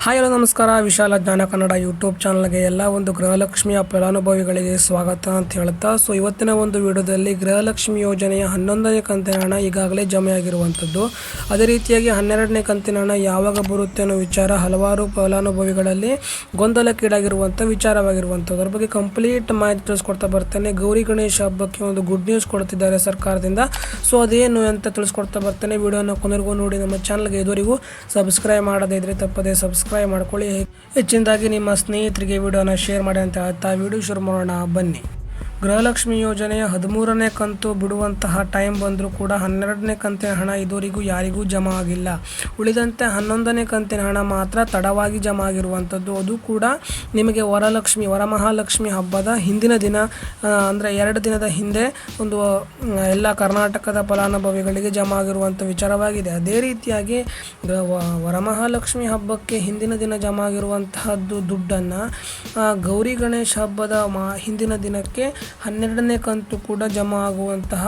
Hi hello ನಮಸ್ಕಾರ. ವಿಶಾಲ ಜ್ಞಾನ ಕನ್ನಡ ಯೂಟ್ಯೂಬ್ ಚಾನಲ್ಗೆ ಎಲ್ಲ ಒಂದು ಗೃಹಲಕ್ಷ್ಮಿಯ ಫಲಾನುಭವಿಗಳಿಗೆ ಸ್ವಾಗತ ಅಂತ ಹೇಳ್ತಾ ಇವತ್ತಿನ ಒಂದು ವಿಡಿಯೋದಲ್ಲಿ ಗೃಹಲಕ್ಷ್ಮಿ ಯೋಜನೆಯ 11ನೇ ಕಂತಿನ ಹಣ ಈಗಾಗಲೇ ಜಮೆಯಾಗಿರುವಂಥದ್ದು, ಅದೇ ರೀತಿಯಾಗಿ 12ನೇ ಕಂತಿನ ಹಣ ಯಾವಾಗ ಬರುತ್ತೆ ಅನ್ನೋ ವಿಚಾರ ಹಲವಾರು ಫಲಾನುಭವಿಗಳಲ್ಲಿ ಗೊಂದಲಕ್ಕೀಡಾಗಿರುವಂಥ ವಿಚಾರವಾಗಿರುವಂಥದ್ದು. ಅದ್ರ ಬಗ್ಗೆ ಕಂಪ್ಲೀಟ್ ಮಾಹಿತಿ ತಿಳಿಸ್ಕೊಡ್ತಾ ಬರ್ತೇನೆ. ಗೌರಿ ಗಣೇಶ ಹಬ್ಬಕ್ಕೆ ಒಂದು ಗುಡ್ ನ್ಯೂಸ್ ಕೊಡ್ತಿದ್ದಾರೆ ಸರ್ಕಾರದಿಂದ. ಅದೇನು ಅಂತ ತಿಳಿಸ್ಕೊಡ್ತಾ ಬರ್ತೇನೆ. ವಿಡಿಯೋನ ಕೊನೆಗೂ ನೋಡಿ. ನಮ್ಮ ಚಾನಲ್ಗೆ ಇದುವರೆಗೂ ಸಬ್ಸ್ಕ್ರೈಬ್ ಮಾಡದೇ ಇದ್ರೆ ತಪ್ಪದೆ ಸಬ್ಸ್ಕ್ರೈಬ್ ಮಾಡ್ಕೊಳ್ಳಿ. ಹೆಚ್ಚಿನದಾಗಿ ನಿಮ್ಮ ಸ್ನೇಹಿತರಿಗೆ ವಿಡಿಯೋನ ಶೇರ್ ಮಾಡಿ ಅಂತ ಹೇಳ್ತಾ ವಿಡಿಯೋ ಶುರು ಮಾಡೋಣ ಬನ್ನಿ. ಗೃಹಲಕ್ಷ್ಮಿ ಯೋಜನೆಯ 13ನೇ ಕಂತು ಬಿಡುವಂತಹ ಟೈಮ್ ಬಂದರೂ ಕೂಡ 12ನೇ ಕಂತಿನ ಹಣ ಇದುವರೆಗೂ ಯಾರಿಗೂ ಜಮಾ ಆಗಿಲ್ಲ. ಉಳಿದಂತೆ 11ನೇ ಕಂತಿನ ಹಣ ಮಾತ್ರ ತಡವಾಗಿ ಜಮಾ ಆಗಿರುವಂಥದ್ದು. ಅದು ಕೂಡ ನಿಮಗೆ ವರಮಹಾಲಕ್ಷ್ಮಿ ಹಬ್ಬದ ಹಿಂದಿನ ದಿನ, ಅಂದರೆ 2 ದಿನದ ಹಿಂದೆ ಒಂದು ಎಲ್ಲ ಕರ್ನಾಟಕದ ಫಲಾನುಭವಿಗಳಿಗೆ ಜಮಾ ಆಗಿರುವಂಥ ವಿಚಾರವಾಗಿದೆ. ಅದೇ ರೀತಿಯಾಗಿ ವರಮಹಾಲಕ್ಷ್ಮಿ ಹಬ್ಬಕ್ಕೆ ಹಿಂದಿನ ದಿನ ಜಮಾ ಆಗಿರುವಂತಹದ್ದು ದುಡ್ಡನ್ನು ಗೌರಿ ಗಣೇಶ ಹಬ್ಬದ ಹಿಂದಿನ ದಿನಕ್ಕೆ 12ನೇ ಕಂತು ಕೂಡ ಜಮಾ ಆಗುವಂತಹ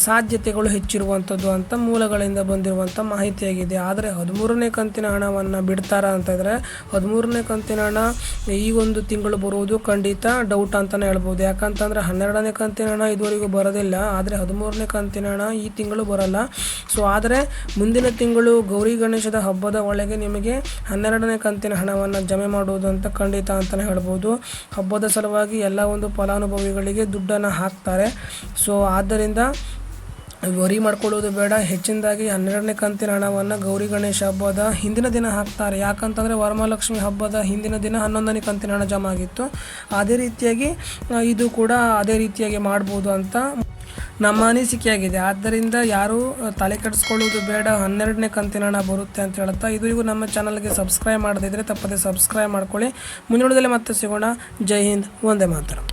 ಸಾಧ್ಯತೆಗಳು ಹೆಚ್ಚಿರುವಂಥದ್ದು ಅಂತ ಮೂಲಗಳಿಂದ ಬಂದಿರುವಂಥ ಮಾಹಿತಿಯಾಗಿದೆ. ಆದರೆ 13ನೇ ಕಂತಿನ ಹಣವನ್ನು ಬಿಡ್ತಾರಾ ಅಂತಂದರೆ 13ನೇ ಕಂತಿನ ಹಣ ಈ ಒಂದು ತಿಂಗಳು ಬರುವುದು ಖಂಡಿತ ಡೌಟ್ ಅಂತಲೇ ಹೇಳ್ಬೋದು. ಯಾಕಂತಂದರೆ 12ನೇ ಕಂತಿನ ಹಣ ಇದುವರೆಗೂ ಬರೋದಿಲ್ಲ, ಆದರೆ 13ನೇ ಕಂತಿನ ಹಣ ಈ ತಿಂಗಳು ಬರಲ್ಲ. ಆದರೆ ಮುಂದಿನ ತಿಂಗಳು ಗೌರಿ ಗಣೇಶದ ಹಬ್ಬದ ಒಳಗೆ ನಿಮಗೆ 12ನೇ ಕಂತಿನ ಹಣವನ್ನು ಜಮೆ ಮಾಡುವುದು ಅಂತ ಖಂಡಿತ ಅಂತಲೇ ಹೇಳ್ಬೋದು. ಹಬ್ಬದ ಸಲುವಾಗಿ ಎಲ್ಲ ಒಂದು ಫಲಾನುಭವಿಗಳಿಗೆ ದುಡ್ಡನ್ನು ಹಾಕ್ತಾರೆ. ಆದ್ದರಿಂದ ವರಿ ಮಾಡ್ಕೊಳ್ಳೋದು ಬೇಡ. ಹೆಚ್ಚಿನದಾಗಿ 12ನೇ ಕಂತಿನ ಹಣವನ್ನು ಗೌರಿ ಗಣೇಶ ಹಬ್ಬದ ಹಿಂದಿನ ದಿನ ಹಾಕ್ತಾರೆ. ಯಾಕಂತಂದರೆ ವರಮಹಾಲಕ್ಷ್ಮಿ ಹಬ್ಬದ ಹಿಂದಿನ ದಿನ 11ನೇ ಕಂತಿನ ಹಣ ಜಮಾ ಆಗಿತ್ತು. ಅದೇ ರೀತಿಯಾಗಿ ಇದು ಕೂಡ ಅದೇ ರೀತಿಯಾಗಿ ಮಾಡ್ಬೋದು ಅಂತ ನಮ್ಮ ಅನಿಸಿಕೆಯಾಗಿದೆ. ಆದ್ದರಿಂದ ಯಾರು ತಲೆ ಕೆಡಿಸ್ಕೊಳ್ಳೋದು ಬೇಡ. 12ನೇ ಕಂತಿನ ಹಣ ಬರುತ್ತೆ ಅಂತ ಹೇಳ್ತಾ ಇದುವರೆಗೂ ನಮ್ಮ ಚಾನಲ್ಗೆ ಸಬ್ಸ್ಕ್ರೈಬ್ ಮಾಡದಿದ್ದರೆ ತಪ್ಪದೆ ಸಬ್ಸ್ಕ್ರೈಬ್ ಮಾಡ್ಕೊಳ್ಳಿ. ಮುಂದಿನದಲ್ಲಿ ಮತ್ತೆ ಸಿಗೋಣ. ಜೈ ಹಿಂದ್, ವಂದೇ ಮಾತರಂ.